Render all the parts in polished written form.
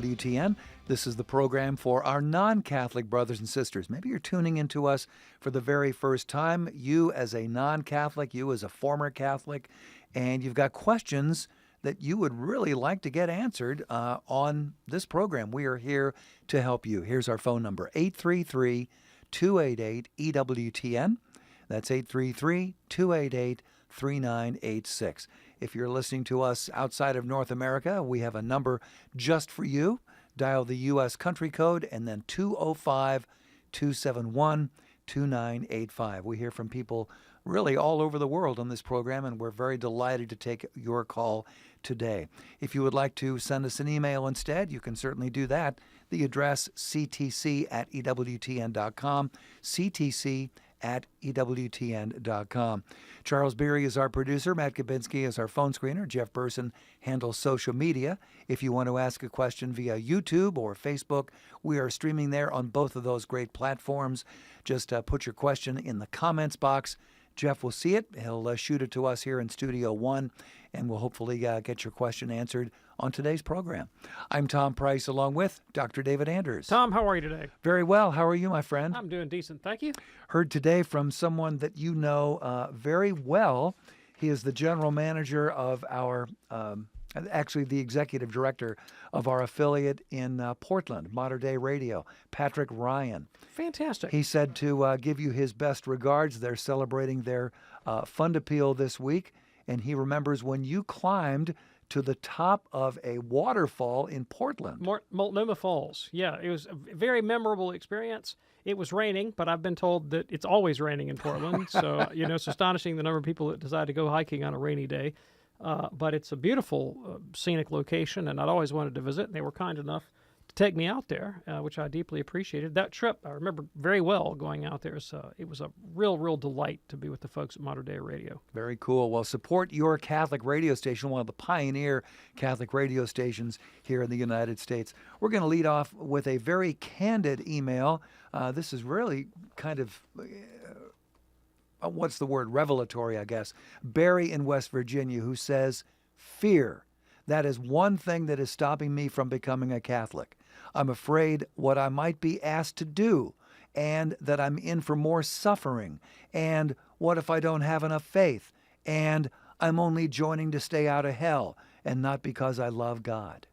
EWTN. This is the program for our non-Catholic brothers and sisters. Maybe you're tuning into us for the very first time. You as a non-Catholic, you as a former Catholic, and you've got questions that you would really like to get answered on this program. We are here to help you. Here's our phone number, 833-288-EWTN. That's 833-288-3986. If you're listening to us outside of North America, we have a number just for you. Dial the U.S. country code and then 205-271-2985. We hear from people really all over the world on this program, and we're very delighted to take your call today. If you would like to send us an email instead, you can certainly do that. The address, ctc@ewtn.com, ctc@ewtn.com. Charles Beery is our producer. Matt Gabinski is our phone screener. Jeff Burson handles social media. If you want to ask a question via YouTube or Facebook, we are streaming there on both of those great platforms. Just put your question in the comments box. Jeff will see it. He'll shoot it to us here in Studio One, and we'll hopefully get your question answered on today's program. I'm Tom Price, along with Dr. David Anders. Tom, how are you today? Very well. How are you, my friend? I'm doing decent, thank you. Heard today from someone that you know very well. He is the general manager of our, actually the executive director of our affiliate in Portland, Modern Day Radio, Patrick Ryan. Fantastic. He said to give you his best regards. They're celebrating their Fund Appeal this week, and he remembers when you climbed to the top of a waterfall in Portland. Multnomah Falls. Yeah, it was a very memorable experience. It was raining, but I've been told that it's always raining in Portland. So, it's astonishing the number of people that decide to go hiking on a rainy day. But it's a beautiful scenic location, and I'd always wanted to visit. And they were kind enough to take me out there, which I deeply appreciated. That trip, I remember very well going out there. So it was a real delight to be with the folks at Modern Day Radio. Very cool. Well, support your Catholic radio station, one of the pioneer Catholic radio stations here in the United States. We're going to lead off with a very candid email. This is really kind of... what's the word? Revelatory, I guess. Barry in West Virginia, who says, fear. That is one thing that is stopping me from becoming a Catholic. I'm afraid what I might be asked to do, and that I'm in for more suffering. And what if I don't have enough faith? And I'm only joining to stay out of hell, and not because I love God.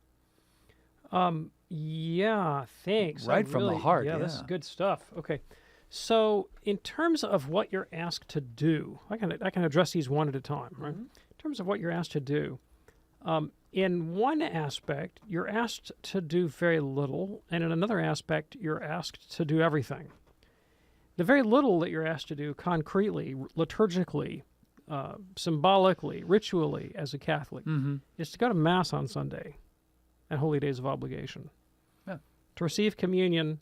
Yeah, thanks. Right from the heart. Yeah, this is good stuff. Okay. So in terms of what you're asked to do, I can address these one at a time, right? Mm-hmm. In terms of what you're asked to do, in one aspect, you're asked to do very little, and in another aspect, you're asked to do everything. The very little that you're asked to do concretely, liturgically, symbolically, ritually as a Catholic, is to go to Mass on Sunday and holy days of obligation. Yeah. To receive communion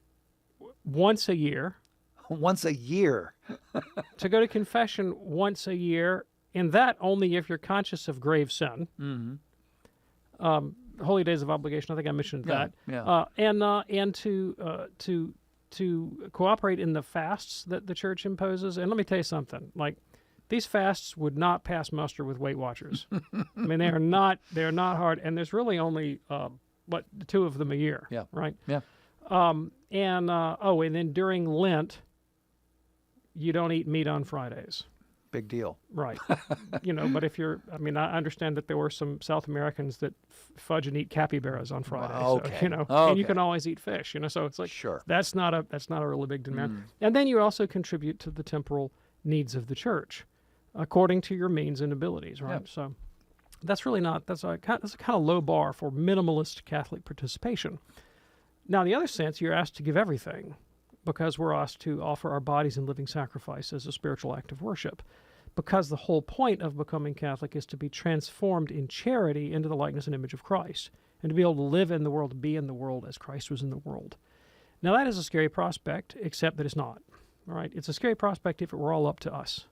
once a year. Once a year. To go to confession once a year, and that only if you're conscious of grave sin. Mm-hmm. Holy days of obligation, I think I mentioned that. Yeah. And to cooperate in the fasts that the Church imposes. And let me tell you something, like, these fasts would not pass muster with Weight Watchers. I mean, they're not hard, and there's really only, 2 of them a year, right? Yeah. And then during Lent, you don't eat meat on Fridays. Big deal. Right. But if I understand that there were some South Americans that fudge and eat capybaras on Fridays. Okay. So, and you can always eat fish, so it's like, sure. That's not a really big demand. And then you also contribute to the temporal needs of the Church according to your means and abilities, right? Yep. So that's really that's a kind of low bar for minimalist Catholic participation. Now, in the other sense, you're asked to give everything, because we're asked to offer our bodies in living sacrifice as a spiritual act of worship. Because the whole point of becoming Catholic is to be transformed in charity into the likeness and image of Christ, and to be able to live in the world, to be in the world as Christ was in the world. Now, that is a scary prospect, except that it's not. All right? It's a scary prospect if it were all up to us.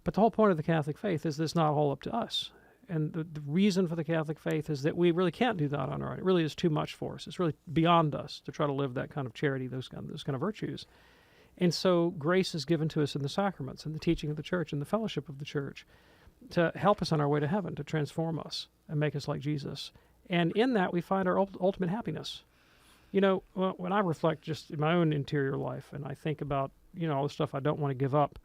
But the whole point of the Catholic faith is that it's not all up to us. And the reason for the Catholic faith is that we really can't do that on our own. It really is too much for us. It's really beyond us to try to live that kind of charity, those kind of virtues. And so grace is given to us in the sacraments and the teaching of the Church and the fellowship of the Church to help us on our way to heaven, to transform us and make us like Jesus. And in that, we find our ultimate happiness. You know, when I reflect just in my own interior life and I think about, all the stuff I don't want to give up,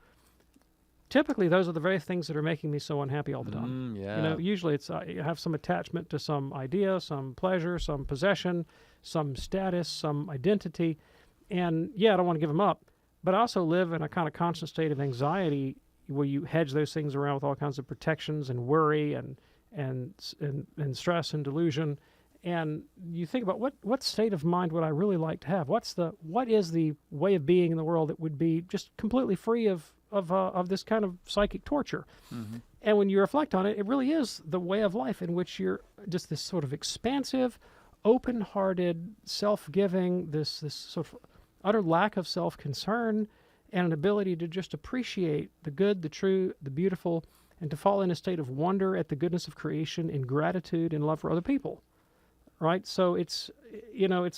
typically those are the very things that are making me so unhappy all the time. Yeah. Usually it's I have some attachment to some idea, some pleasure, some possession, some status, some identity. And I don't want to give them up. But I also live in a kind of constant state of anxiety where you hedge those things around with all kinds of protections and worry and stress and delusion. And you think about what state of mind would I really like to have? What is the way of being in the world that would be just completely free of this kind of psychic torture? Mm-hmm. And when you reflect on it, it really is the way of life in which you're just this sort of expansive, open-hearted, self-giving, this sort of utter lack of self-concern and an ability to just appreciate the good, the true, the beautiful, and to fall in a state of wonder at the goodness of creation in gratitude and love for other people. Right? So it's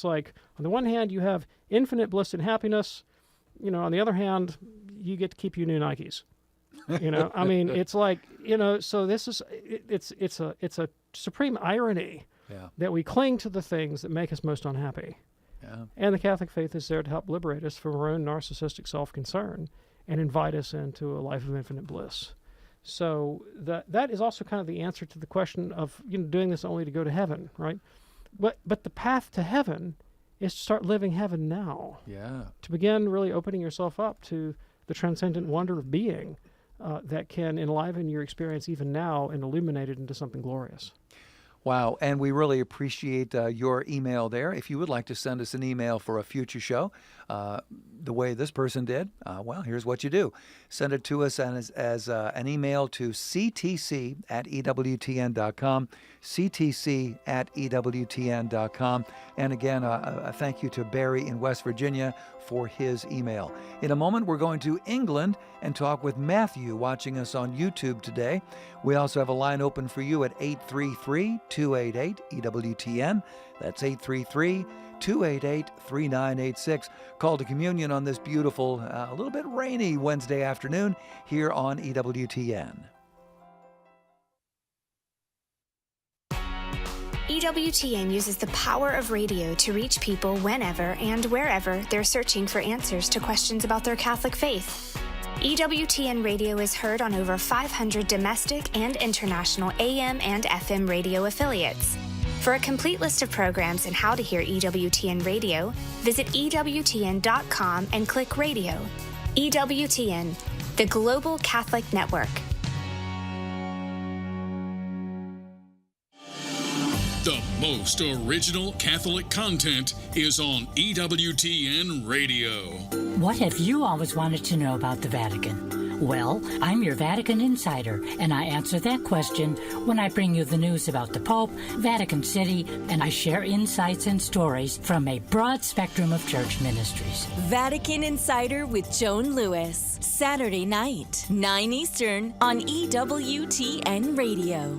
like, on the one hand, you have infinite bliss and happiness. On the other hand, you get to keep your new Nikes. I mean, it's like, so this is, it's a supreme irony that we cling to the things that make us most unhappy. Yeah. And the Catholic faith is there to help liberate us from our own narcissistic self-concern and invite us into a life of infinite bliss. So that is also kind of the answer to the question of doing this only to go to heaven, right? But the path to heaven is to start living heaven now. Yeah. To begin really opening yourself up to the transcendent wonder of being that can enliven your experience even now and illuminate it into something glorious. Wow, and we really appreciate your email there. If you would like to send us an email for a future show, the way this person did, well, here's what you do. Send it to us as an email to ctc@ewtn.com, ctc@ewtn.com. And again, a thank you to Barry in West Virginia for his email. In a moment, we're going to England and talk with Matthew watching us on YouTube today. We also have a line open for you at 833-288-EWTN. That's 833-288-3986. Call to communion on this beautiful, a little bit rainy Wednesday afternoon here on EWTN. EWTN uses the power of radio to reach people whenever and wherever they're searching for answers to questions about their Catholic faith. EWTN radio is heard on over 500 domestic and international AM and FM radio affiliates. For a complete list of programs and how to hear EWTN radio, visit EWTN.com and click radio. EWTN, the Global Catholic Network. The most original Catholic content is on EWTN Radio. What have you always wanted to know about the Vatican? Well, I'm your Vatican insider, and I answer that question when I bring you the news about the Pope, Vatican City, and I share insights and stories from a broad spectrum of church ministries. Vatican Insider with Joan Lewis, Saturday night, 9 Eastern on EWTN Radio.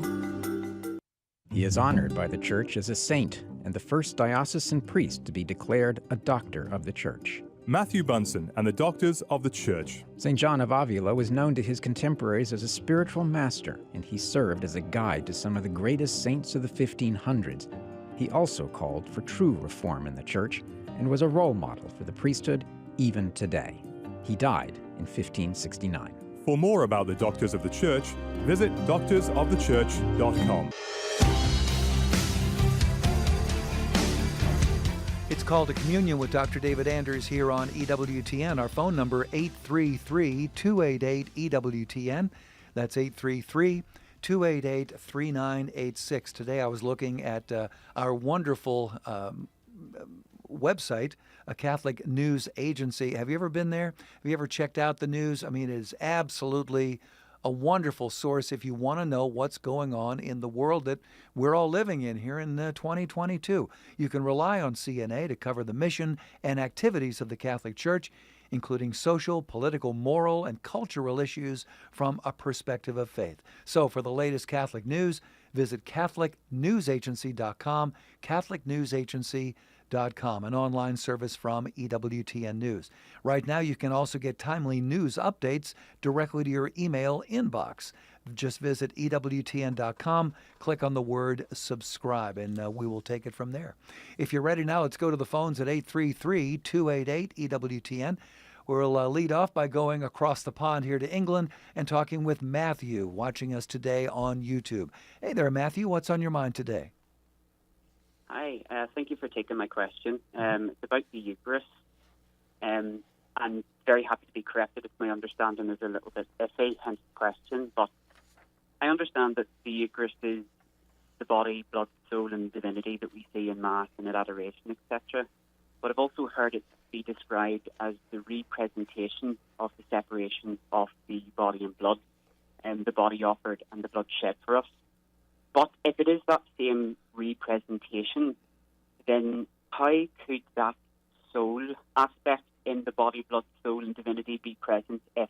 He is honored by the Church as a saint and the first diocesan priest to be declared a doctor of the Church. Matthew Bunsen and the Doctors of the Church. St. John of Avila was known to his contemporaries as a spiritual master, and he served as a guide to some of the greatest saints of the 1500s. He also called for true reform in the Church and was a role model for the priesthood even today. He died in 1569. For more about the Doctors of the Church, visit doctorsofthechurch.com. It's Called to Communion with Dr. David Anders here on EWTN. Our phone number, 833-288-EWTN. That's 833-288-3986. Today I was looking at our wonderful website, a Catholic news agency. Have you ever been there? Have you ever checked out the news? I mean, it is absolutely a wonderful source if you want to know what's going on in the world that we're all living in here in 2022. You can rely on CNA to cover the mission and activities of the Catholic Church, including social, political, moral, and cultural issues from a perspective of faith. So for the latest Catholic news, visit CatholicNewsAgency.com, CatholicNewsAgency.com, an online service from EWTN News. Right now, you can also get timely news updates directly to your email inbox. Just visit EWTN.com, click on the word subscribe, and we will take it from there. If you're ready now, let's go to the phones at 833-288-EWTN. We'll lead off by going across the pond here to England and talking with Matthew, watching us today on YouTube. Hey there, Matthew. What's on your mind today? Hi. Thank you for taking my question. It's about the Eucharist. I'm very happy to be corrected if my understanding is a little bit iffy, hence the question. But I understand that the Eucharist is the body, blood, soul, and divinity that we see in Mass and at adoration, etc. But I've also heard it be described as the representation of the separation of the body and blood, and the body offered and the blood shed for us. But if it is that same representation, then how could that soul aspect in the body, blood, soul, and divinity be present if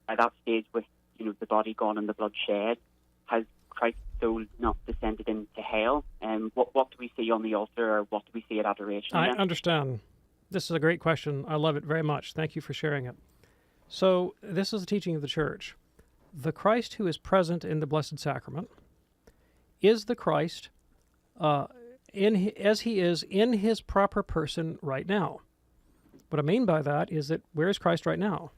at that stage with the body gone and the blood shed, has Christ's soul not descended into hell? And what do we see on the altar, or what do we see at adoration? I understand. This is a great question. I love it very much. Thank you for sharing it. So this is the teaching of the Church. The Christ who is present in the Blessed Sacrament is the Christ as he is in his proper person right now. What I mean by that is that where is Christ right now?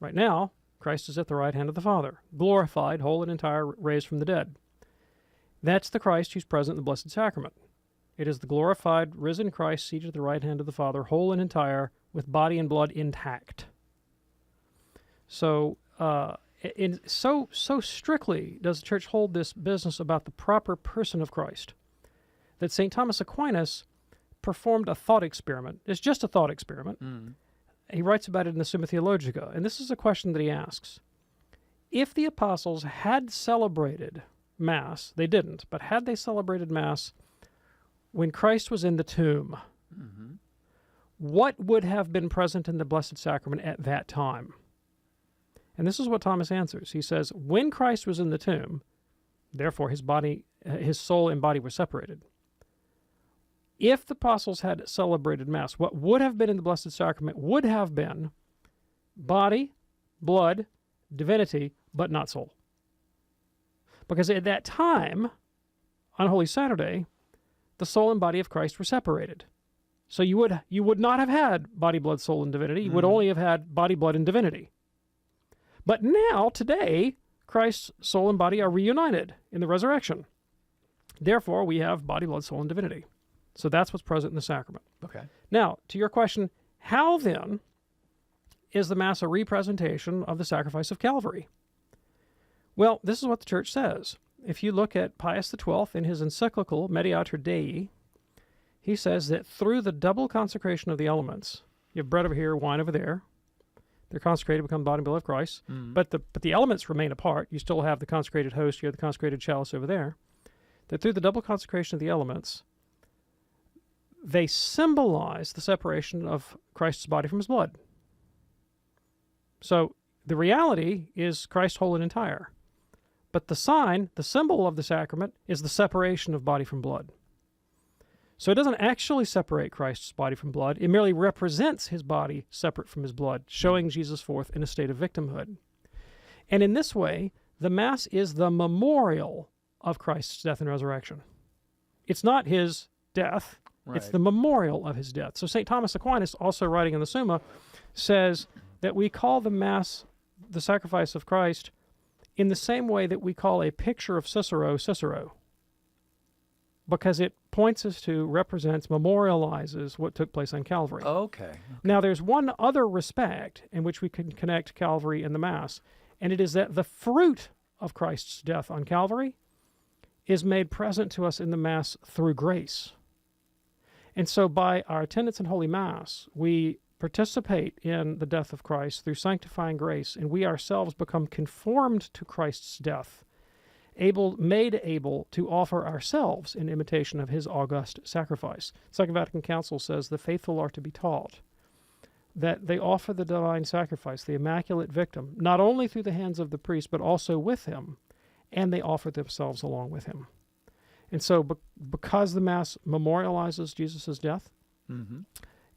Right now, Christ is at the right hand of the Father, glorified, whole and entire, raised from the dead. That's the Christ who's present in the Blessed Sacrament. It is the glorified, risen Christ seated at the right hand of the Father, whole and entire, with body and blood intact. So, so strictly does the Church hold this business about the proper person of Christ, that St. Thomas Aquinas performed a thought experiment. It's just a thought experiment. He writes about it in the Summa Theologica, and this is a question that he asks. If the apostles had celebrated Mass, they didn't, but had they celebrated Mass when Christ was in the tomb, what would have been present in the Blessed Sacrament at that time? And this is what Thomas answers. He says, when Christ was in the tomb, therefore his soul and body were separated. If the apostles had celebrated Mass, what would have been in the Blessed Sacrament would have been body, blood, divinity, but not soul. Because at that time, on Holy Saturday, the soul and body of Christ were separated. So you would not have had body, blood, soul, and divinity. You would only have had body, blood, and divinity. But now, today, Christ's soul and body are reunited in the resurrection. Therefore, we have body, blood, soul, and divinity. So that's what's present in the sacrament. Okay. Now, to your question, how then is the Mass a representation of the sacrifice of Calvary? Well, this is what the Church says. If you look at Pius XII in his encyclical Mediator Dei, he says that through the double consecration of the elements, you have bread over here, wine over there, they're consecrated, become body and blood of Christ, but the elements remain apart. You still have the consecrated host, you have the consecrated chalice over there. That through the double consecration of the elements, they symbolize the separation of Christ's body from his blood. So the reality is Christ whole and entire. But the sign, the symbol of the sacrament, is the separation of body from blood. So it doesn't actually separate Christ's body from blood. It merely represents his body separate from his blood, showing Jesus forth in a state of victimhood. And in this way, the Mass is the memorial of Christ's death and resurrection. It's not his death. Right. It's the memorial of his death. So St. Thomas Aquinas, also writing in the Summa, says that we call the Mass the sacrifice of Christ in the same way that we call a picture of Cicero, Cicero, because it points us to, represents, memorializes what took place on Calvary. Okay. Now, there's one other respect in which we can connect Calvary and the Mass, and it is that the fruit of Christ's death on Calvary is made present to us in the Mass through grace. And so by our attendance in Holy Mass, we participate in the death of Christ through sanctifying grace, and we ourselves become conformed to Christ's death, made able to offer ourselves in imitation of his august sacrifice. Second Vatican Council says the faithful are to be taught that they offer the divine sacrifice, the immaculate victim, not only through the hands of the priest, but also with him, and they offer themselves along with him. And so because the Mass memorializes Jesus' death,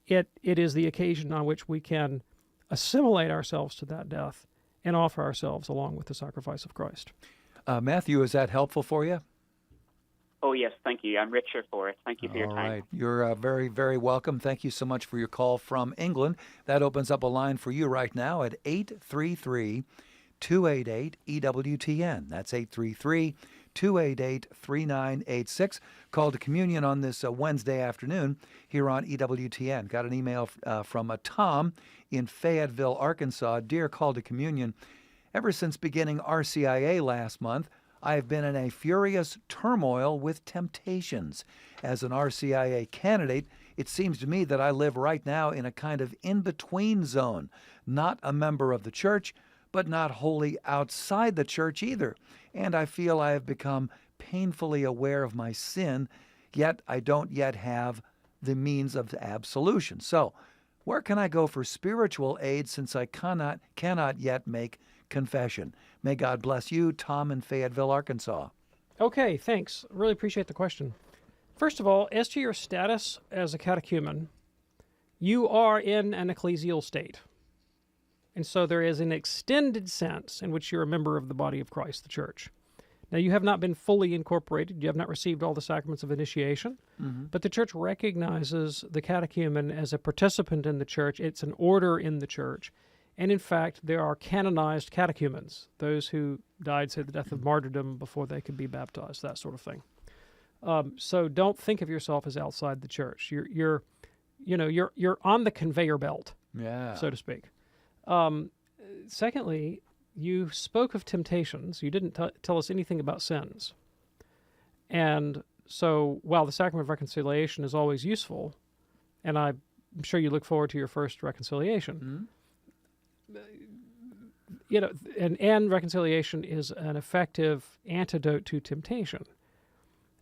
it is the occasion on which we can assimilate ourselves to that death and offer ourselves along with the sacrifice of Christ. Matthew, is that helpful for you? Oh, yes, thank you. I'm richer for it. Thank you for your time. All right. You're very, very welcome. Thank you so much for your call from England. That opens up a line for you right now at 833-288-EWTN. That's 833-288-3986. Call to communion on this Wednesday afternoon here on EWTN. Got an email from Tom in Fayetteville, Arkansas. Dear Call to Communion, ever since beginning RCIA last month, I have been in a furious turmoil with temptations. As an RCIA candidate, it seems to me that I live right now in a kind of in-between zone, not a member of the church, but not wholly outside the church either. And I feel I have become painfully aware of my sin, yet I don't yet have the means of absolution. So, where can I go for spiritual aid since I cannot yet make confession? May God bless you, Tom in Fayetteville, Arkansas. Okay, thanks. Really appreciate the question. First of all, as to your status as a catechumen, you are in an ecclesial state. And so there is an extended sense in which you're a member of the body of Christ, the church. Now, you have not been fully incorporated. You have not received all the sacraments of initiation. But the church recognizes the catechumen as a participant in the church. It's an order in the church. And in fact, there are canonized catechumens, those who died, say, the death of martyrdom before they could be baptized, that sort of thing. So don't think of yourself as outside the church. You're on the conveyor belt, so to speak. Secondly, you spoke of temptations. You didn't tell us anything about sins. And so while the sacrament of reconciliation is always useful, and I'm sure you look forward to your first reconciliation, and reconciliation is an effective antidote to temptation.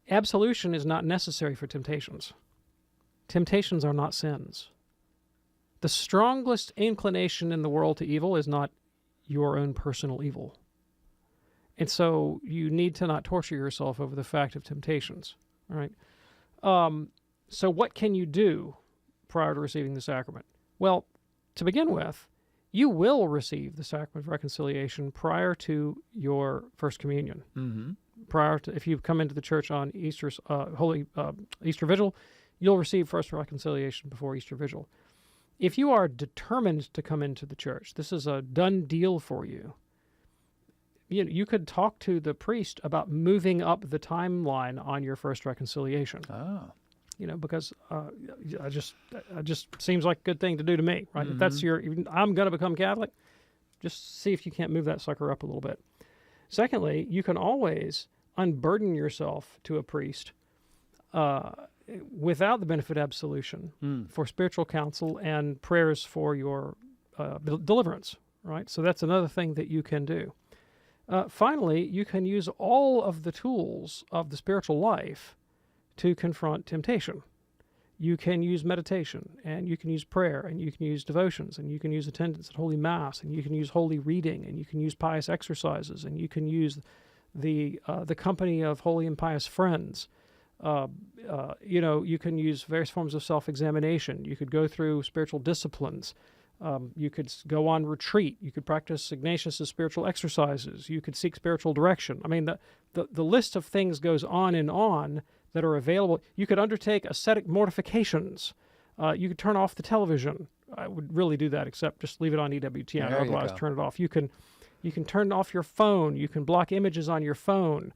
Absolution is not necessary for temptations. Temptations are not sins. The strongest inclination in the world to evil is not your own personal evil. And so you need to not torture yourself over the fact of temptations. All right. So what can you do prior to receiving the sacrament? Well, to begin with, you will receive the sacrament of reconciliation prior to your First Communion. Prior to, if you come into the church on Easter Vigil, you'll receive First Reconciliation before Easter Vigil. If you are determined to come into the church, this is a done deal for you. You could talk to the priest about moving up the timeline on your First Reconciliation. Because it just seems like a good thing to do to me, right? If that's I'm going to become Catholic, just see if you can't move that sucker up a little bit. Secondly, you can always unburden yourself to a priest without the benefit of absolution for spiritual counsel and prayers for your deliverance, right? So that's another thing that you can do. Finally, you can use all of the tools of the spiritual life to confront temptation. You can use meditation, and you can use prayer, and you can use devotions, and you can use attendance at Holy Mass, and you can use holy reading, and you can use pious exercises, and you can use the company of holy and pious friends. You can use various forms of self-examination. You could go through spiritual disciplines. You could go on retreat. You could practice Ignatius' spiritual exercises. You could seek spiritual direction. I mean, the list of things goes on and on that are available. You could undertake ascetic mortifications. You could turn off the television. I would really do that, except just leave it on EWTN. Otherwise, turn it off. You can turn off your phone. You can block images on your phone.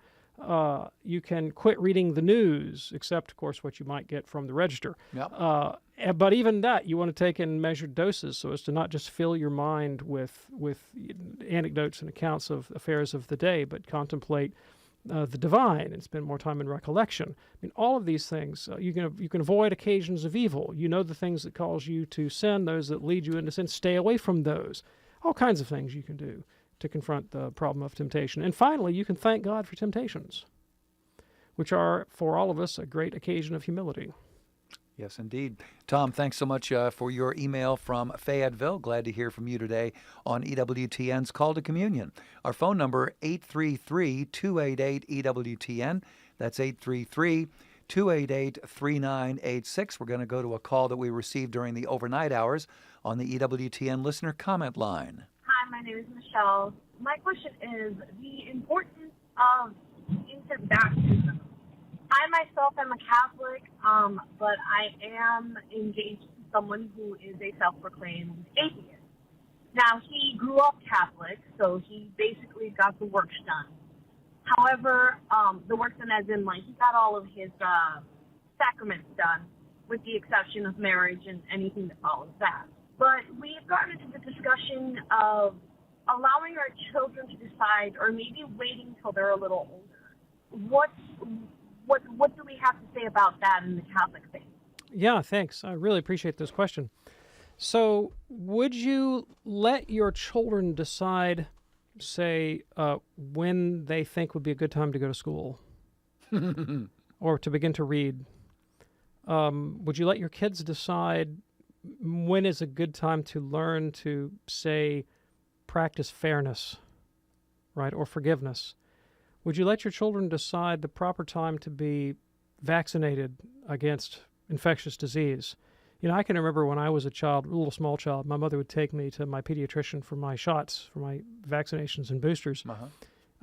You can quit reading the news, except, of course, what you might get from the Register. But even that, you want to take in measured doses so as to not just fill your mind with anecdotes and accounts of affairs of the day, but contemplate the divine and spend more time in recollection. I mean, all of these things, you can avoid occasions of evil. You know the things that cause you to sin, those that lead you into sin. Stay away from those. All kinds of things you can do to confront the problem of temptation. And finally, you can thank God for temptations, which are, for all of us, a great occasion of humility. Yes, indeed. Tom, thanks so much for your email from Fayetteville. Glad to hear from you today on EWTN's Call to Communion. Our phone number, 833-288-EWTN. That's 833-288-3986. We're going to go to a call that we received during the overnight hours on the EWTN listener comment line. Hi, Hi, my name is Michelle. My question is the importance of infant baptism. I myself am a Catholic, but I am engaged to someone who is a self-proclaimed atheist. Now, he grew up Catholic, so he basically got the works done. However, the works done as in, like, he got all of his sacraments done, with the exception of marriage and anything that follows that. But we've gotten into the discussion of allowing our children to decide, or maybe waiting till they're a little older. What do we have to say about that in the Catholic faith? Yeah, thanks. I really appreciate this question. So, would you let your children decide, say, when they think would be a good time to go to school or to begin to read? Would you let your kids decide when is a good time to learn to, say, practice fairness, right, or forgiveness? Would you let your children decide the proper time to be vaccinated against infectious disease? You know, I can remember when I was a child, a little small child, my mother would take me to my pediatrician for my shots, for my vaccinations and boosters.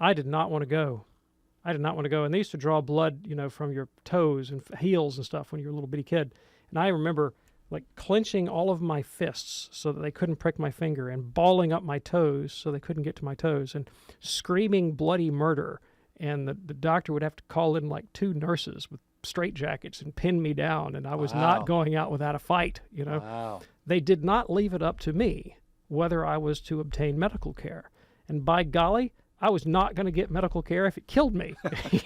I did not want to go. And they used to draw blood, you know, from your toes and heels and stuff when you were a little bitty kid. And I remember, like, clenching all of my fists so that they couldn't prick my finger, and balling up my toes so they couldn't get to my toes, and screaming bloody murder. And the doctor would have to call in, like, 2 nurses with straitjackets and pin me down, and I was not going out without a fight, you know. They did not leave it up to me whether I was to obtain medical care. And by golly, I was not going to get medical care if it killed me.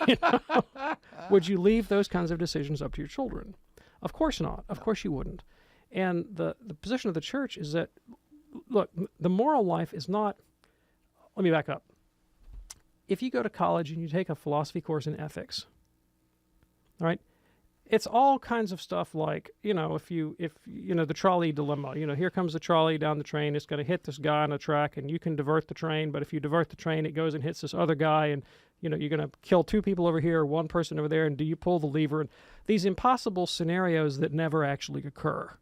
You know? Would you leave those kinds of decisions up to your children? Of course not. Of course you wouldn't. And the position of the church is that, look, the moral life is not, let me back up. If you go to college and you take a philosophy course in ethics, all right, it's all kinds of stuff like, you know, if you know, the trolley dilemma, you know, here comes the trolley down the train, it's going to hit this guy on the track, and you can divert the train, but if you divert the train, it goes and hits this other guy, and, you know, you're going to kill 2 people over here, 1 person over there, and do you pull the lever? And these impossible scenarios that never actually occur.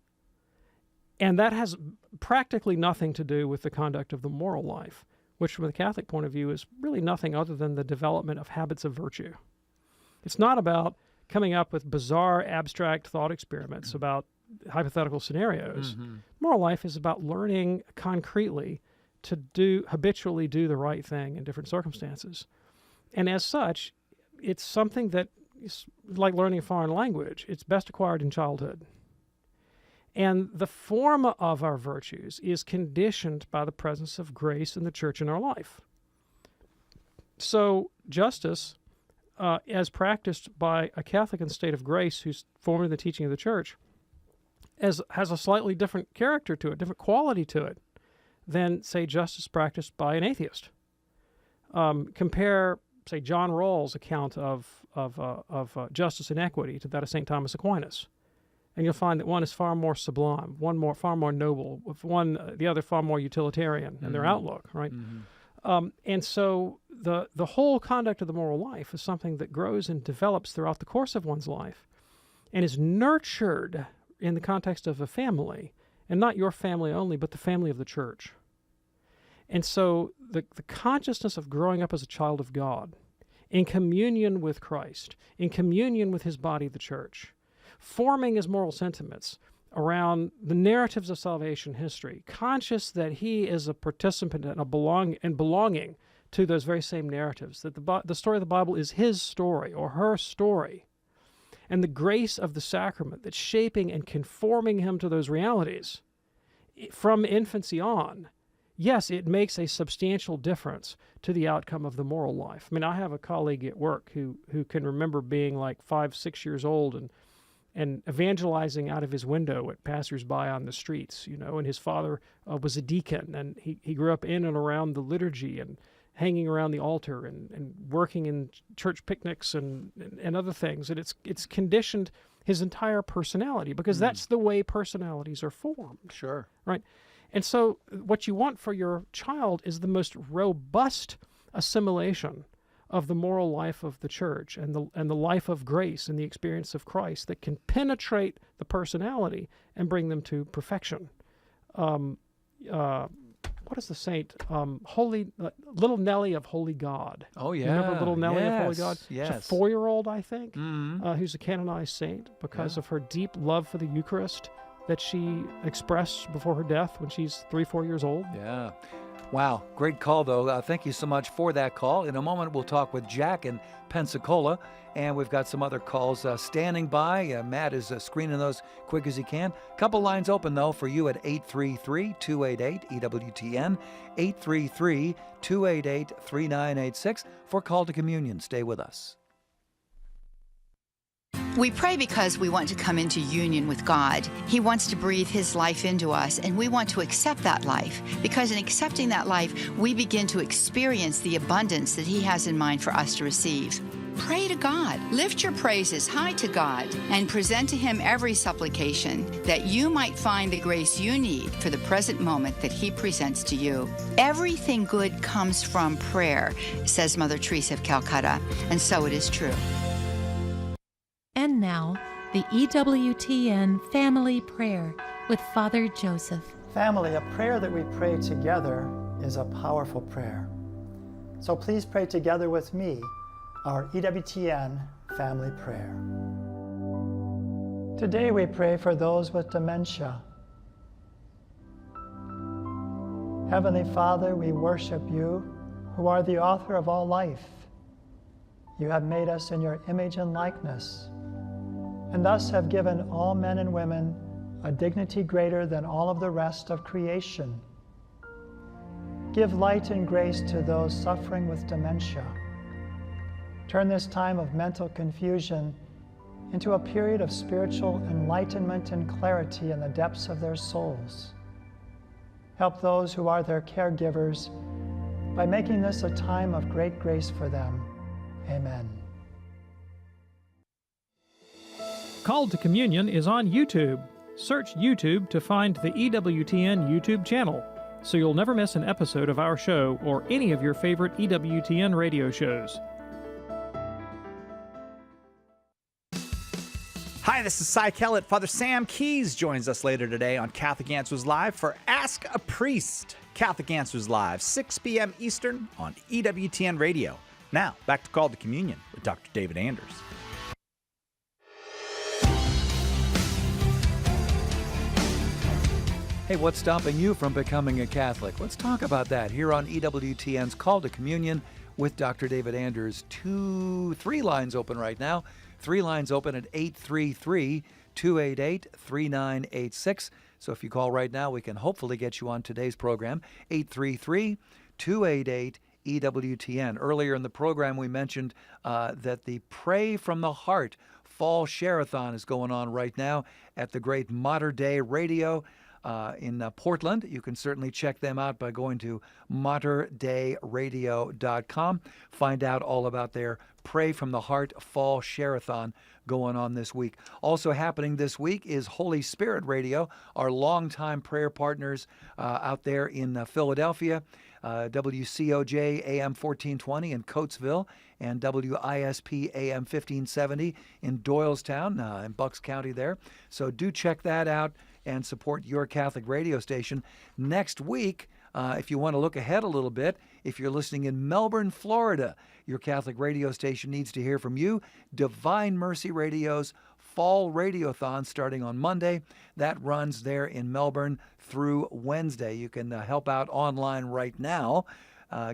And that has practically nothing to do with the conduct of the moral life, which from the Catholic point of view is really nothing other than the development of habits of virtue. It's not about coming up with bizarre, abstract thought experiments about hypothetical scenarios. Moral life is about learning concretely to habitually do the right thing in different circumstances. And as such, it's something that is like learning a foreign language. It's best acquired in childhood. And the form of our virtues is conditioned by the presence of grace in the church in our life. So justice, as practiced by a Catholic in the state of grace who's formed in the teaching of the church, has a slightly different character to it, different quality to it, than, say, justice practiced by an atheist. Compare, say, John Rawls' account of justice and equity to that of St. Thomas Aquinas, and you'll find that one is far more sublime, far more noble, the other far more utilitarian in their outlook, right? And so the whole conduct of the moral life is something that grows and develops throughout the course of one's life and is nurtured in the context of a family, and not your family only, but the family of the church. And so the consciousness of growing up as a child of God, in communion with Christ, in communion with his body, the church, forming his moral sentiments around the narratives of salvation history, conscious that he is a participant and belonging to those very same narratives, that the story of the Bible is his story or her story, and the grace of the sacrament that's shaping and conforming him to those realities from infancy on. Yes, it makes a substantial difference to the outcome of the moral life. I mean, I have a colleague at work who can remember being like 5, 6 years old and evangelizing out of his window at passersby on the streets, you know, and his father was a deacon, and he grew up in and around the liturgy and hanging around the altar and working in church picnics and other things. And it's conditioned his entire personality, because that's the way personalities are formed. Sure. Right? And so what you want for your child is the most robust assimilation of the moral life of the church and the life of grace and the experience of Christ that can penetrate the personality and bring them to perfection. what is the saint? Holy Little Nellie of Holy God. Oh, yeah. Remember Little Nellie of Holy God? Yes. She's a 4-year-old, I think, Mm-hmm. who's a canonized saint because of her deep love for the Eucharist that she expressed before her death when she's 3-4 years old. Yeah. Wow. Great call, though. Thank you so much for that call. In a moment, we'll talk with Jack in Pensacola, and we've got some other calls standing by. Matt is screening those quick as he can. Couple lines open, though, for you at 833-288-EWTN, 833-288-3986 for Call to Communion. Stay with us. We pray because we want to come into union with God. He wants to breathe His life into us, and we want to accept that life, because in accepting that life, we begin to experience the abundance that He has in mind for us to receive. Pray to God. Lift your praises high to God and present to Him every supplication that you might find the grace you need for the present moment that He presents to you. Everything good comes from prayer, says Mother Teresa of Calcutta, and so it is true. And now, the EWTN Family Prayer with Father Joseph. Family, a prayer that we pray together is a powerful prayer. So please pray together with me our EWTN Family Prayer. Today we pray for those with dementia. Heavenly Father, we worship You, who are the author of all life. You have made us in Your image and likeness, and thus have given all men and women a dignity greater than all of the rest of creation. Give light and grace to those suffering with dementia. Turn this time of mental confusion into a period of spiritual enlightenment and clarity in the depths of their souls. Help those who are their caregivers by making this a time of great grace for them. Amen. Call to Communion is on YouTube. Search YouTube to find the EWTN YouTube channel, so you'll never miss an episode of our show or any of your favorite EWTN radio shows. Hi, this is Cy Kellett. Father Sam Keys joins us later today on Catholic Answers Live for Ask a Priest. Catholic Answers Live, 6 p.m. Eastern on EWTN Radio. Now, back to Call to Communion with Dr. David Anders. Hey, what's stopping you from becoming a Catholic? Let's talk about that here on EWTN's Call to Communion with Dr. David Anders. 3 lines open right now. 3 lines open at 833-288-3986. So if you call right now, we can hopefully get you on today's program, 833-288-EWTN. Earlier in the program, we mentioned that the Pray from the Heart Fall Share-a-thon is going on right now at the great Mater Dei Radio in Portland. You can certainly check them out by going to materdeiradio.com. Find out all about their Pray from the Heart Fall Share-a-thon going on this week. Also happening this week is Holy Spirit Radio, our longtime prayer partners out there in Philadelphia, WCOJ AM 1420 in Coatesville, and WISP AM 1570 in Doylestown in Bucks County there. So do check that out and support your Catholic radio station. Next week, if you want to look ahead a little bit, if you're listening in Melbourne, Florida, your Catholic radio station needs to hear from you. Divine Mercy Radio's Fall Radiothon starting on Monday. That runs there in Melbourne through Wednesday. You can help out online right now.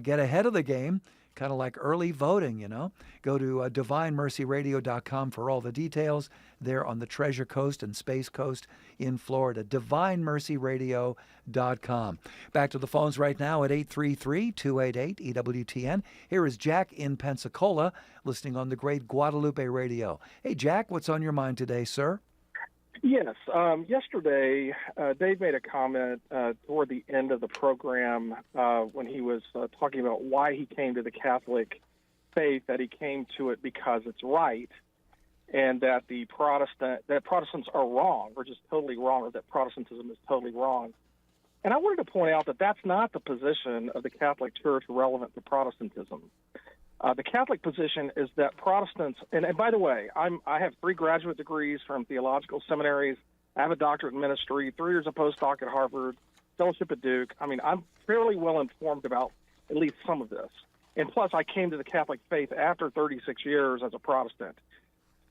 Get ahead of the game. Kind of like early voting, you know. Go to divinemercyradio.com for all the details there on the Treasure Coast and Space Coast in Florida. divinemercyradio.com. Back to the phones right now at 833-288-EWTN. Here is Jack in Pensacola, listening on the great Guadalupe Radio. Hey, Jack, what's on your mind today, sir? Yes. Yesterday, Dave made a comment toward the end of the program when he was talking about why he came to the Catholic faith, that he came to it because it's right, and that Protestants are wrong, or just totally wrong, or that Protestantism is totally wrong. And I wanted to point out that that's not the position of the Catholic Church relevant to Protestantism. The Catholic position is that Protestants, and by the way, I have 3 graduate degrees from theological seminaries. I have a doctorate in ministry, 3 years of postdoc at Harvard, fellowship at Duke. I mean, I'm fairly well informed about at least some of this. And plus, I came to the Catholic faith after 36 years as a Protestant.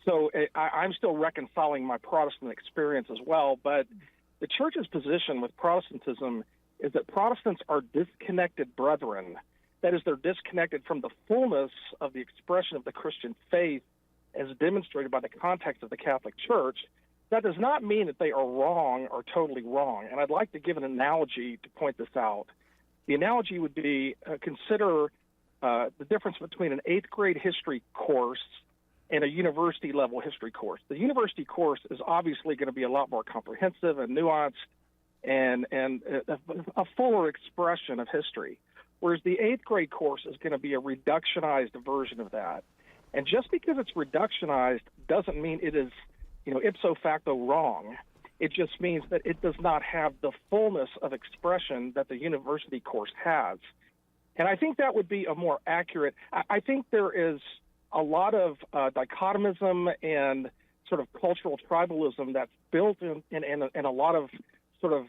So I'm still reconciling my Protestant experience as well. But the Church's position with Protestantism is that Protestants are disconnected brethren. That is, they're disconnected from the fullness of the expression of the Christian faith as demonstrated by the context of the Catholic Church. That does not mean that they are wrong or totally wrong. And I'd like to give an analogy to point this out. The analogy would be consider the difference between an 8th grade history course and a university-level history course. The university course is obviously going to be a lot more comprehensive and nuanced and a fuller expression of history, whereas the 8th grade course is going to be a reductionized version of that. And just because it's reductionized doesn't mean it is, ipso facto wrong. It just means that it does not have the fullness of expression that the university course has. And I think that would be a more accurate. I think there is a lot of dichotomism and sort of cultural tribalism that's built in a lot of sort of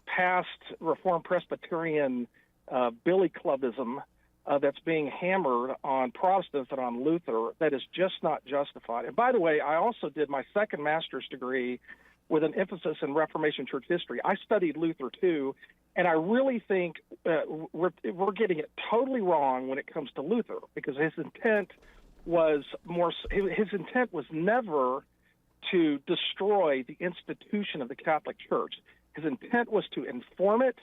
past Reformed Presbyterian billy clubism that's being hammered on Protestants and on Luther that is just not justified. And by the way, I also did my second master's degree with an emphasis in Reformation church history. I studied Luther too, and I really think we're getting it totally wrong when it comes to Luther, because his intent was never to destroy the institution of the Catholic Church. His intent was to inform it,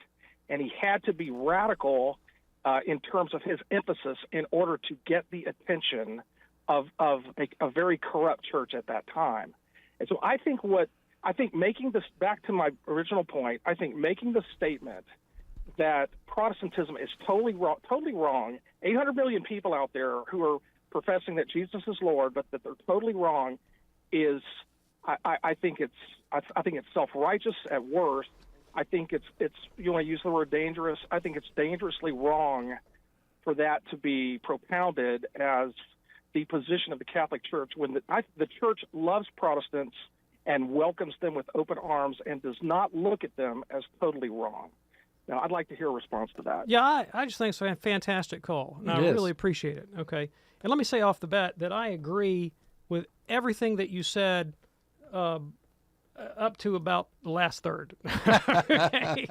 and he had to be radical in terms of his emphasis in order to get the attention of a very corrupt church at that time. And so I think making this, back to my original point, I think making the statement that Protestantism is totally wrong, 800 million people out there who are professing that Jesus is Lord, but that they're totally wrong, is I think it's self-righteous at worst. I think it's you want to use the word dangerous. I think it's dangerously wrong for that to be propounded as the position of the Catholic Church when the Church loves Protestants and welcomes them with open arms and does not look at them as totally wrong. Now, I'd like to hear a response to that. Yeah, I just think it's a fantastic call, and I really appreciate it. Okay, and let me say off the bat that I agree with everything that you said up to about the last third. Okay.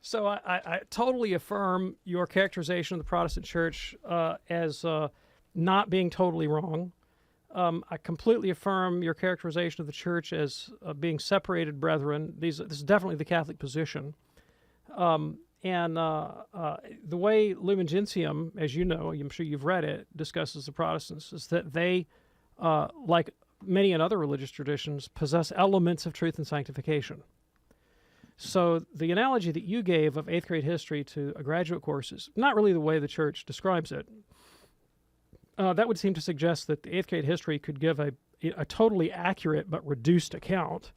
So I totally affirm your characterization of the Protestant Church as not being totally wrong. I completely affirm your characterization of the Church as being separated brethren. This is definitely the Catholic position. And the way Lumen Gentium, as you know, I'm sure you've read it, discusses the Protestants, is that they, like many in other religious traditions, possess elements of truth and sanctification. So the analogy that you gave of 8th grade history to a graduate course is not really the way the Church describes it. That would seem to suggest that the 8th grade history could give a totally accurate but reduced account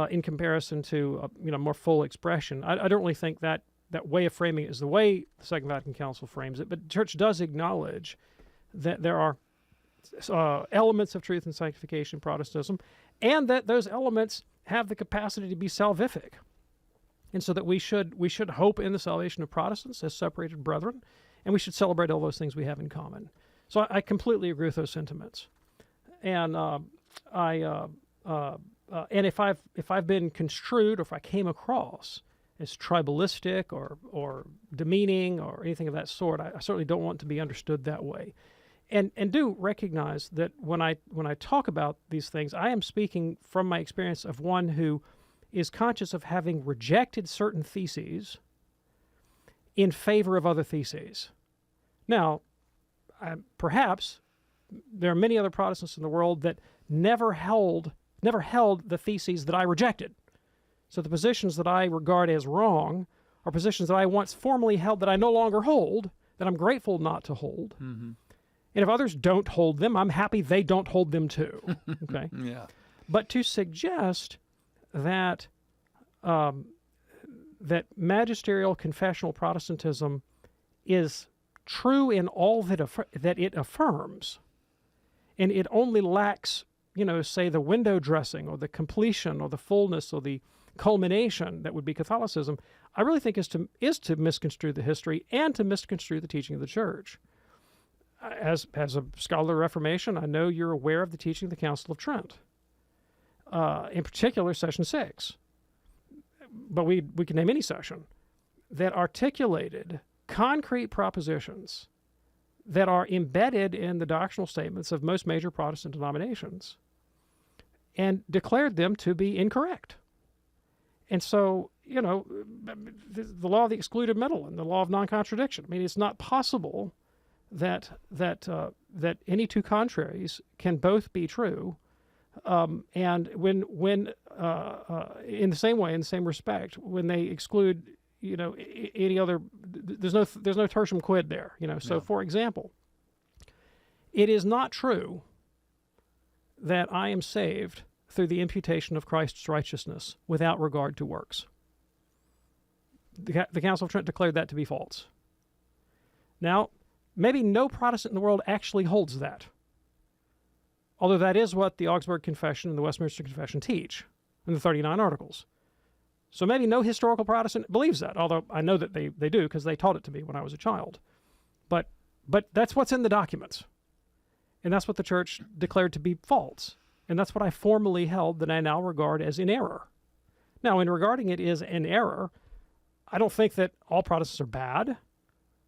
in comparison to more full expression. I don't really think that way of framing it is the way the Second Vatican Council frames it, but the Church does acknowledge that there are elements of truth and sanctification in Protestantism, and that those elements have the capacity to be salvific, and so that we should hope in the salvation of Protestants as separated brethren, and we should celebrate all those things we have in common. So I completely agree with those sentiments, and and if I've been construed or if I came across as tribalistic or demeaning or anything of that sort, I certainly don't want to be understood that way. And do recognize that when I talk about these things, I am speaking from my experience of one who is conscious of having rejected certain theses in favor of other theses. Now, perhaps there are many other Protestants in the world that never held the theses that I rejected. So the positions that I regard as wrong are positions that I once formerly held that I no longer hold, that I'm grateful not to hold. Mm-hmm. And if others don't hold them, I'm happy they don't hold them too. Okay. Yeah. But to suggest that that magisterial confessional Protestantism is true in all that it affirms, and it only lacks say the window dressing or the completion or the fullness or the culmination that would be Catholicism, I really think is to misconstrue the history and to misconstrue the teaching of the Church. As a scholar of Reformation, I know you're aware of the teaching of the Council of Trent, in particular Session 6. But we can name any session that articulated concrete propositions that are embedded in the doctrinal statements of most major Protestant denominations and declared them to be incorrect. And so, the law of the excluded middle and the law of non-contradiction. I mean, it's not possible that any two contraries can both be true. And when in the same way, in the same respect, when they exclude, any other, there's no tertium quid there. So, for example, it is not true that I am saved through the imputation of Christ's righteousness without regard to works. The Council of Trent declared that to be false. Now, maybe no Protestant in the world actually holds that, although that is what the Augsburg Confession and the Westminster Confession teach in the 39 Articles. So maybe no historical Protestant believes that, although I know that they do because they taught it to me when I was a child. But that's what's in the documents, and that's what the Church declared to be false. And that's what I formally held that I now regard as in error. Now, in regarding it as an error, I don't think that all Protestants are bad.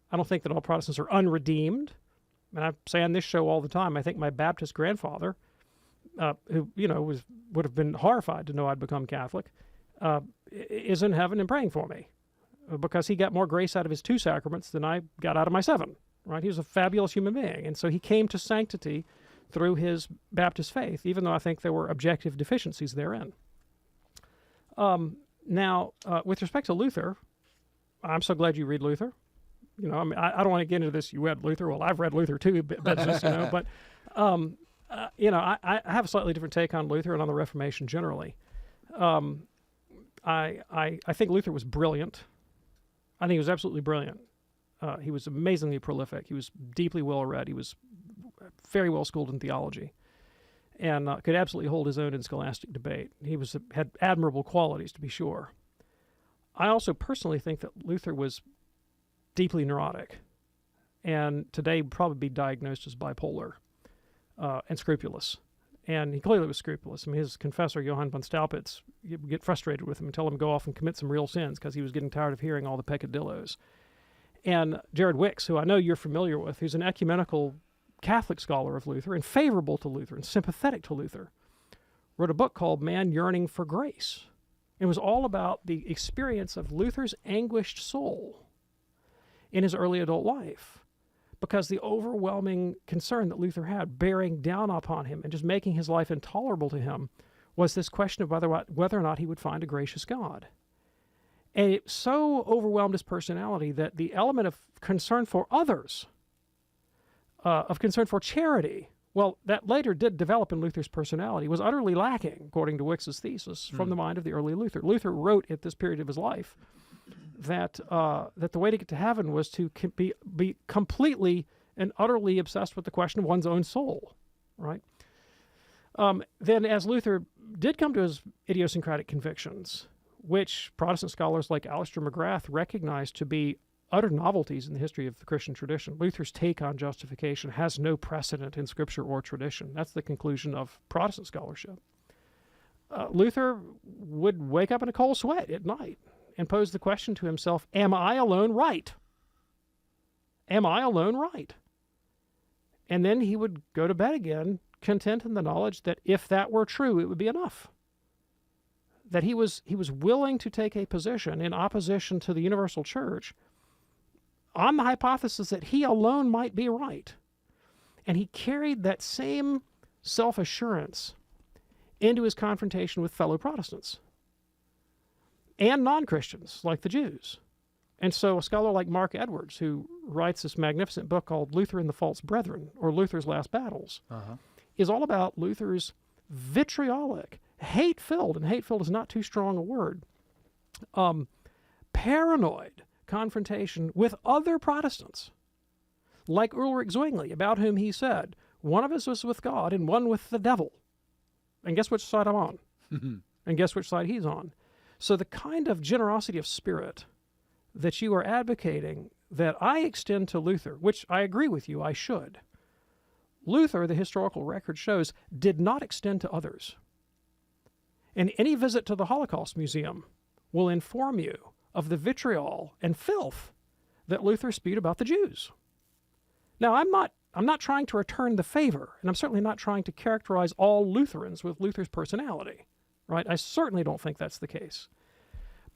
I don't think that all Protestants are unredeemed. And I say on this show all the time, I think my Baptist grandfather, who, would have been horrified to know I'd become Catholic, is in heaven and praying for me because he got more grace out of his 2 sacraments than I got out of my 7, right? He was a fabulous human being. And so he came to sanctity through his Baptist faith, even though I think there were objective deficiencies therein. Now, with respect to Luther, I'm so glad you read Luther. I don't want to get into this. You read Luther. Well, I've read Luther too, but I have a slightly different take on Luther and on the Reformation generally. I think Luther was brilliant. I think he was absolutely brilliant. He was amazingly prolific. He was deeply well-read. He was very well schooled in theology, and could absolutely hold his own in scholastic debate. He had admirable qualities, to be sure. I also personally think that Luther was deeply neurotic, and today would probably be diagnosed as bipolar and scrupulous. And he clearly was scrupulous. I mean, his confessor, Johann von Staupitz, would get frustrated with him and tell him to go off and commit some real sins because he was getting tired of hearing all the peccadillos. And Jared Wicks, who I know you're familiar with, who's an ecumenical Catholic scholar of Luther and favorable to Luther and sympathetic to Luther, wrote a book called Man Yearning for Grace. It was all about the experience of Luther's anguished soul in his early adult life, because the overwhelming concern that Luther had bearing down upon him and just making his life intolerable to him was this question of whether or not he would find a gracious God. And it so overwhelmed his personality that the element of concern for others, of concern for charity, well, that later did develop in Luther's personality, was utterly lacking, according to Wicks's thesis, from the mind of the early Luther. Luther wrote at this period of his life that the way to get to heaven was to be completely and utterly obsessed with the question of one's own soul, right? Then as Luther did come to his idiosyncratic convictions, which Protestant scholars like Alistair McGrath recognized to be utter novelties in the history of the Christian tradition, Luther's take on justification has no precedent in Scripture or tradition. That's the conclusion of Protestant scholarship. Luther would wake up in a cold sweat at night and pose the question to himself, am I alone right? Am I alone right? And then he would go to bed again, content in the knowledge that if that were true, it would be enough. That he was willing to take a position in opposition to the universal church on the hypothesis that he alone might be right. And he carried that same self-assurance into his confrontation with fellow Protestants and non-Christians like the Jews. And so a scholar like Mark Edwards, who writes this magnificent book called Luther and the False Brethren, or Luther's Last Battles, is all about Luther's vitriolic, hate-filled, and hate-filled is not too strong a word, paranoid confrontation with other Protestants, like Ulrich Zwingli, about whom he said, one of us was with God and one with the devil. And guess which side I'm on? And guess which side he's on? So the kind of generosity of spirit that you are advocating that I extend to Luther, which I agree with you, I should. Luther, the historical record shows, did not extend to others. And any visit to the Holocaust Museum will inform you of the vitriol and filth that Luther spewed about the Jews. Now, I'm not trying to return the favor, and I'm certainly not trying to characterize all Lutherans with Luther's personality, right? I certainly don't think that's the case.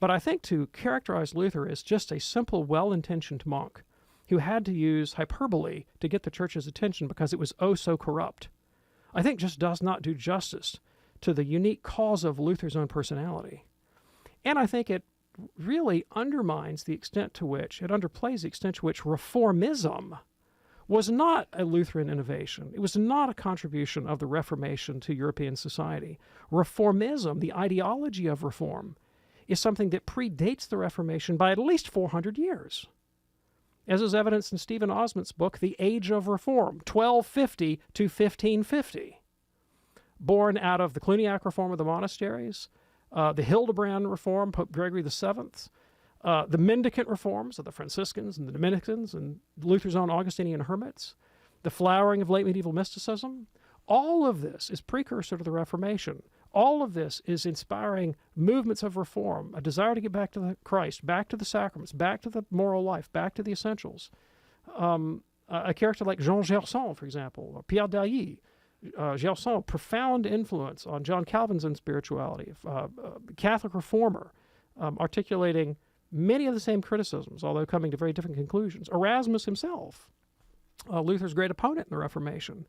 But I think to characterize Luther as just a simple, well-intentioned monk who had to use hyperbole to get the church's attention because it was oh so corrupt, I think just does not do justice to the unique cause of Luther's own personality. And I think it really undermines the extent to which, it underplays the extent to which reformism was not a Lutheran innovation. It was not a contribution of the Reformation to European society. Reformism, the ideology of reform, is something that predates the Reformation by at least 400 years. As is evidenced in Stephen Osment's book, The Age of Reform, 1250 to 1550. Born out of the Cluniac reform of the monasteries, the Hildebrand reform, Pope Gregory VII, the mendicant reforms of the Franciscans and the Dominicans and Luther's own Augustinian hermits, the flowering of late medieval mysticism, all of this is precursor to the Reformation. All of this is inspiring movements of reform, a desire to get back to the Christ, back to the sacraments, back to the moral life, back to the essentials. A character like Jean Gerson, for example, or Pierre Dailly. Gerson, profound influence on John Calvin's own spirituality, Catholic reformer, articulating many of the same criticisms, although coming to very different conclusions. Erasmus himself, Luther's great opponent in the Reformation,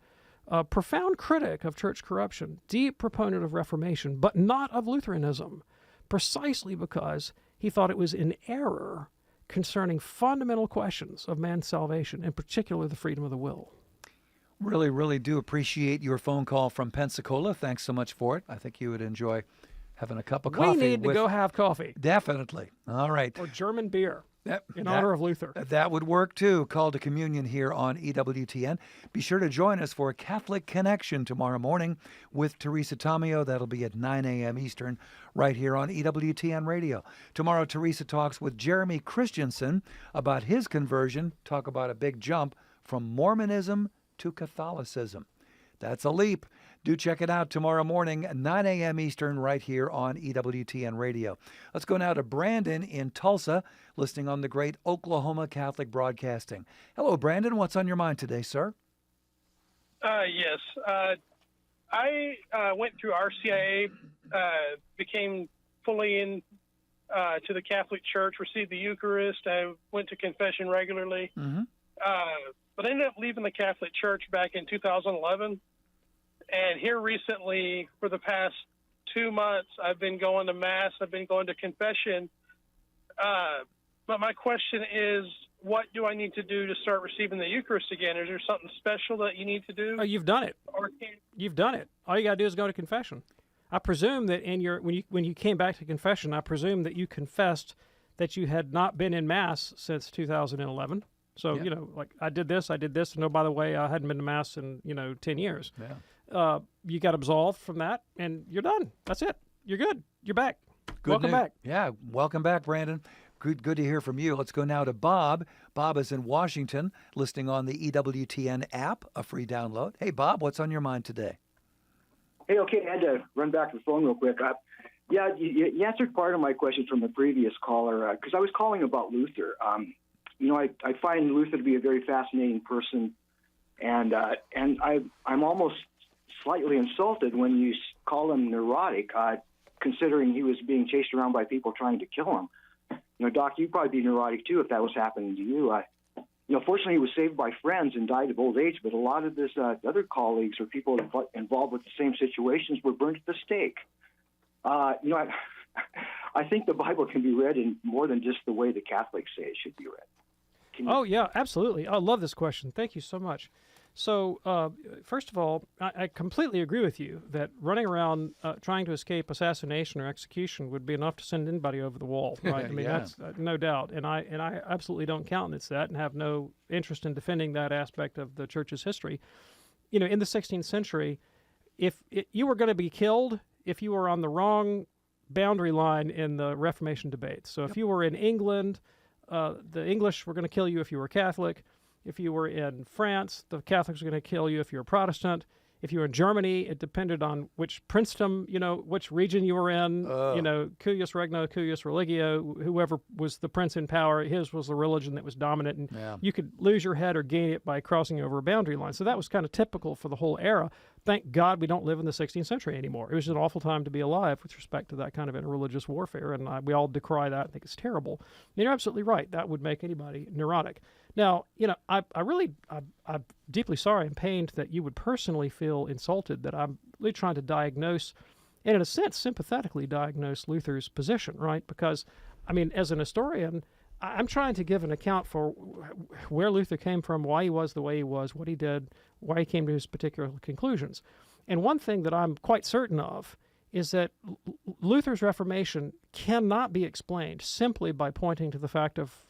a profound critic of church corruption, deep proponent of Reformation, but not of Lutheranism, precisely because he thought it was in error concerning fundamental questions of man's salvation, in particular the freedom of the will. Really, really do appreciate your phone call from Pensacola. Thanks so much for it. I think you would enjoy having a cup of coffee. We need to go have coffee. Definitely. All right. Or German beer. In honor of Luther. That would work too. Call to communion here on EWTN. Be sure to join us for a Catholic Connection tomorrow morning with Teresa Tomeo. That'll be at 9 a.m. Eastern right here on EWTN Radio. Tomorrow, Teresa talks with Jeremy Christensen about his conversion. Talk about a big jump from Mormonism to Catholicism. That's a leap. Do check it out tomorrow morning, 9 a.m. Eastern, right here on EWTN Radio. Let's go now to Brandon in Tulsa, listening on the great Oklahoma Catholic Broadcasting. Hello, Brandon. What's on your mind today, sir? Yes. I went through RCIA, became fully in to the Catholic Church, received the Eucharist. I went to confession regularly. Mm-hmm. But I ended up leaving the Catholic Church back in 2011. And here recently, for the past 2 months, I've been going to Mass. I've been going to confession. But my question is, what do I need to do to start receiving the Eucharist again? Is there something special that you need to do? Oh, you've done it. You've done it. All you got to do is go to confession. I presume that when you came back to confession, I presume that you confessed that you had not been in Mass since 2011. So, Yeah. Like I did this, and oh, by the way, I hadn't been to Mass in, 10 years. Yeah. You got absolved from that, and you're done. That's it. You're good. You're back. Welcome news. back. Yeah, welcome back, Brandon. Good to hear from you. Let's go now to Bob. Bob is in Washington, listening on the EWTN app, a free download. Hey, Bob, what's on your mind today? Hey, okay, I had to run back to the phone real quick. You answered part of my question from the previous caller, because I was calling about Luther. I find Luther to be a very fascinating person, and I'm almost slightly insulted when you call him neurotic, considering he was being chased around by people trying to kill him. Doc, you'd probably be neurotic too if that was happening to you. Fortunately, he was saved by friends and died of old age, but a lot of his other colleagues or people involved with the same situations were burned at the stake. I think the Bible can be read in more than just the way the Catholics say it should be read. Oh, yeah, absolutely. I love this question. Thank you so much. So, first of all, I completely agree with you that running around trying to escape assassination or execution would be enough to send anybody over the wall, right? I mean, Yeah. that's no doubt. And I absolutely don't countenance that and have no interest in defending that aspect of the Church's history. In the 16th century, you were going to be killed if you were on the wrong boundary line in the Reformation debates. So if you were in England, the English were going to kill you if you were Catholic. If you were in France, the Catholics were going to kill you if you were Protestant. If you were in Germany, it depended on which princedom, which region you were in, cuius regno, cuius religio, whoever was the prince in power, his was the religion that was dominant, and you could lose your head or gain it by crossing over a boundary line. So that was kind of typical for the whole era. Thank God we don't live in the 16th century anymore. It was an awful time to be alive with respect to that kind of interreligious warfare, and we all decry that and think it's terrible. And you're absolutely right. That would make anybody neurotic. Now, I'm deeply sorry and pained that you would personally feel insulted that I'm really trying to diagnose, and in a sense, sympathetically diagnose Luther's position, right? Because, as an historian, I'm trying to give an account for where Luther came from, why he was the way he was, what he did, why he came to his particular conclusions. And one thing that I'm quite certain of is that Luther's Reformation cannot be explained simply by pointing to the fact of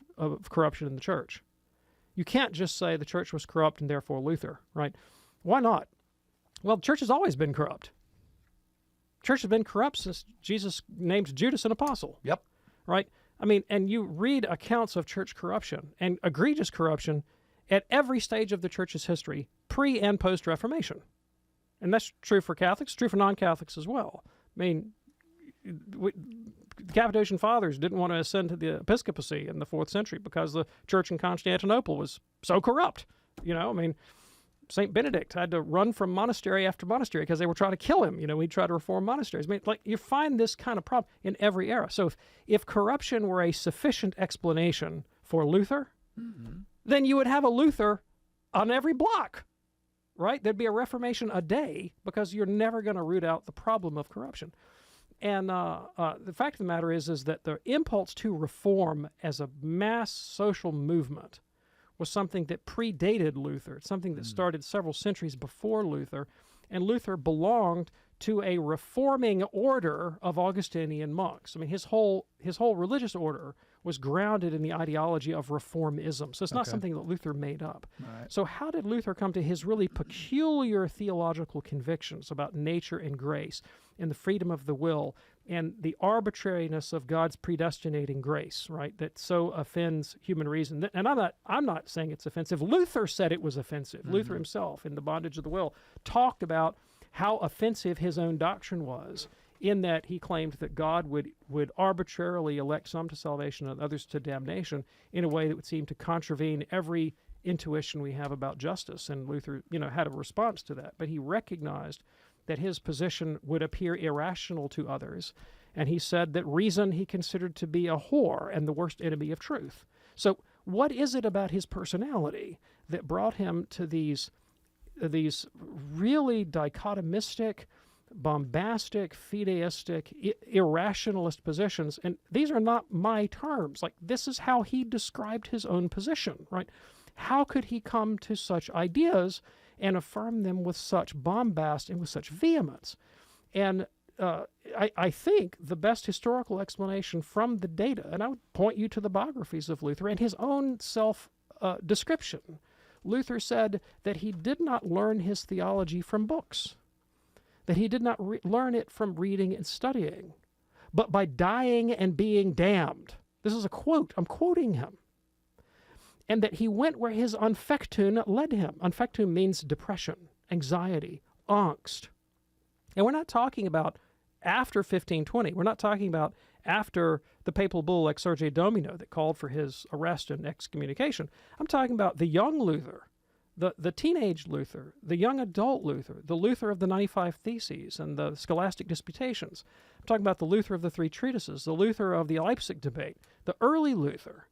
corruption in the church. You can't just say the church was corrupt and therefore Luther, right? Why not? Well, the church has always been corrupt. The church has been corrupt since Jesus named Judas an apostle. Yep. Right? And you read accounts of church corruption and egregious corruption at every stage of the church's history, pre and post-Reformation. And that's true for Catholics, true for non-Catholics as well. The Cappadocian Fathers didn't want to ascend to the episcopacy in the 4th century because the church in Constantinople was so corrupt. St. Benedict had to run from monastery after monastery because they were trying to kill him. He'd try to reform monasteries. You find this kind of problem in every era. So if corruption were a sufficient explanation for Luther, then you would have a Luther on every block, right? There'd be a Reformation a day because you're never going to root out the problem of corruption. And the fact of the matter is that the impulse to reform as a mass social movement was something that predated Luther. It's something that started several centuries before Luther, and Luther belonged to a reforming order of Augustinian monks. His whole religious order was grounded in the ideology of reformism. So it's not something that Luther made up. Right. So how did Luther come to his really peculiar theological convictions about nature and grace and the freedom of the will and the arbitrariness of God's predestinating grace, right, that so offends human reason? And I'm not saying it's offensive. Luther said it was offensive. Luther himself, in The Bondage of the Will, talked about how offensive his own doctrine was, in that he claimed that God would arbitrarily elect some to salvation and others to damnation in a way that would seem to contravene every intuition we have about justice. And Luther, had a response to that. But he recognized that his position would appear irrational to others, and he said that reason he considered to be a whore and the worst enemy of truth. So what is it about his personality that brought him to these really dichotomistic, bombastic, fideistic, irrationalist positions? And these are not my terms. This is how he described his own position, right? How could he come to such ideas and affirm them with such bombast and with such vehemence? And I think the best historical explanation from the data, and I would point you to the biographies of Luther and his own self-description. Luther said that he did not learn his theology from books, that he did not learn it from reading and studying, but by dying and being damned. This is a quote. I'm quoting him. And that he went where his Anfechtung led him. Anfechtung means depression, anxiety, angst. And we're not talking about after 1520. We're not talking about after the papal bull Exsurge Domino that called for his arrest and excommunication. I'm talking about the young Luther, the teenage Luther, the young adult Luther, the Luther of the 95 Theses and the Scholastic Disputations. I'm talking about the Luther of the Three Treatises, the Luther of the Leipzig debate, the early Luther,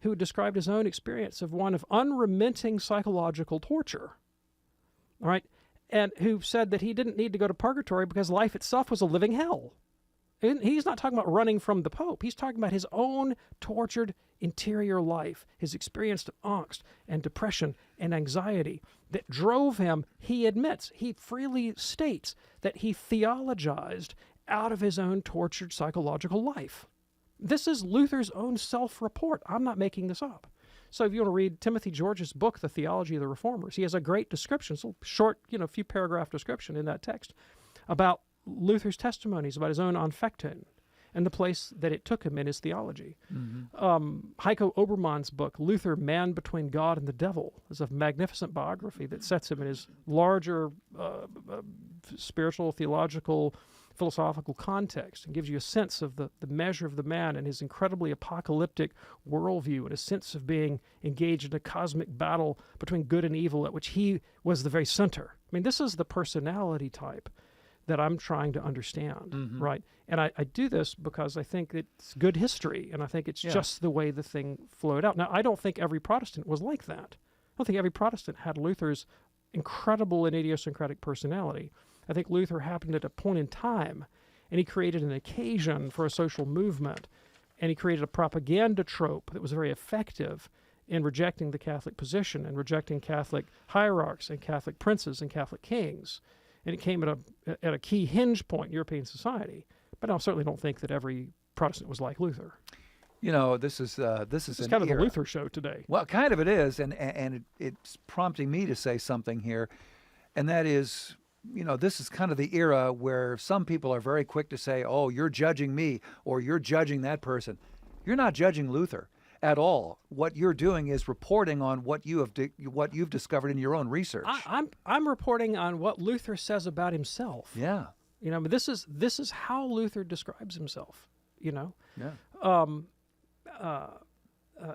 who described his own experience of one of unremitting psychological torture, all right, and who said that he didn't need to go to purgatory because life itself was a living hell. And he's not talking about running from the Pope. He's talking about his own tortured interior life, his experience of angst and depression and anxiety that drove him, he admits, he freely states that he theologized out of his own tortured psychological life. This is Luther's own self-report. I'm not making this up. So if you want to read Timothy George's book, The Theology of the Reformers, he has a great description, so short, few paragraph description in that text about Luther's testimonies about his own Anfechtung and the place that it took him in his theology. Heiko Obermann's book, Luther, Man Between God and the Devil, is a magnificent biography that sets him in his larger spiritual, theological, philosophical context and gives you a sense of the measure of the man and his incredibly apocalyptic worldview and a sense of being engaged in a cosmic battle between good and evil at which he was the very center. I mean, this is the personality type that I'm trying to understand, right? And I do this because I think it's good history, and I think it's just the way the thing flowed out. Now, I don't think every Protestant was like that. I don't think every Protestant had Luther's incredible and idiosyncratic personality. I think Luther happened at a point in time, and he created an occasion for a social movement, and he created a propaganda trope that was very effective in rejecting the Catholic position and rejecting Catholic hierarchs and Catholic princes and Catholic kings. And it came at a key hinge point in European society. But I certainly don't think that every Protestant was like Luther. This is kind of the Luther show today. Well, kind of it is, and it's prompting me to say something here, and that is, this is kind of the era where some people are very quick to say, "Oh, you're judging me," or "You're judging that person." You're not judging Luther at all. What you're doing is reporting on what you've discovered in your own research. I'm reporting on what Luther says about himself. Yeah. But this is how Luther describes himself. Yeah.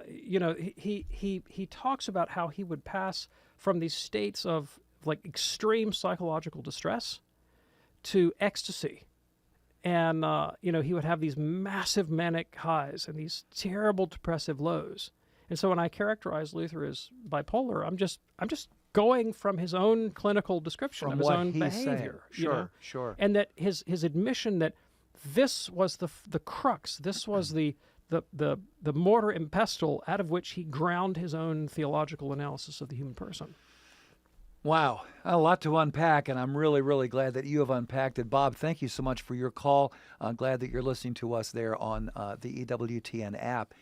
He talks about how he would pass from these states of like extreme psychological distress to ecstasy. And, he would have these massive manic highs and these terrible depressive lows. And so when I characterize Luther as bipolar, I'm just going from his own clinical description of his own behavior. Sure. And that his admission that this was the crux, this was the mortar and pestle out of which he ground his own theological analysis of the human person. Wow, a lot to unpack, and I'm really, really glad that you have unpacked it. Bob, thank you so much for your call. I'm glad that you're listening to us there on the EWTN app.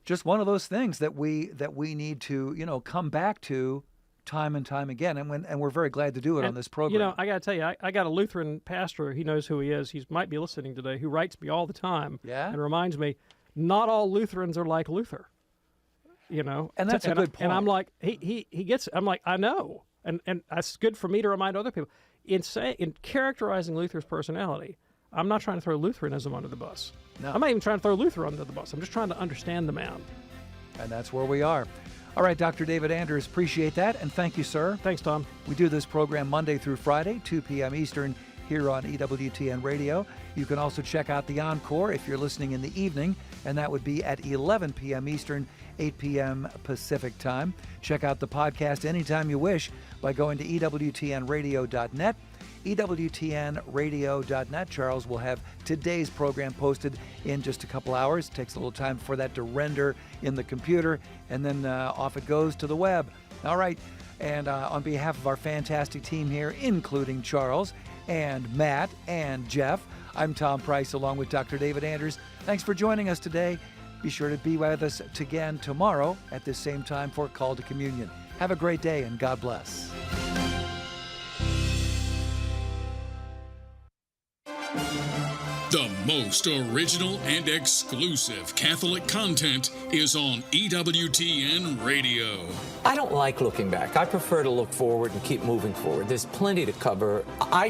Just one of those things that we need to, come back to time and time again, and we're very glad to do it on this program. I got to tell you, I got a Lutheran pastor, he knows who he is, he might be listening today, who writes me all the time and reminds me, not all Lutherans are like Luther. And that's a good point. And I'm like, he gets it. I'm like, I know. And that's good for me to remind other people. In characterizing Luther's personality, I'm not trying to throw Lutheranism under the bus. No. I'm not even trying to throw Luther under the bus. I'm just trying to understand the man. And that's where we are. All right, Dr. David Anders, appreciate that, and thank you, sir. Thanks, Tom. We do this program Monday through Friday, 2 p.m. Eastern, here on EWTN Radio. You can also check out the encore if you're listening in the evening, and that would be at 11 p.m. Eastern, 8 p.m. Pacific time. Check out the podcast anytime you wish by going to EWTNradio.net. EWTNradio.net. Charles will have today's program posted in just a couple hours. It takes a little time for that to render in the computer, and then off it goes to the web. All right, and on behalf of our fantastic team here, including Charles and Matt and Jeff, I'm Tom Price along with Dr. David Anders. Thanks for joining us today. Be sure to be with us again tomorrow at this same time for Call to Communion. Have a great day, and God bless. The most original and exclusive Catholic content is on EWTN Radio. I don't like looking back. I prefer to look forward and keep moving forward. There's plenty to cover. I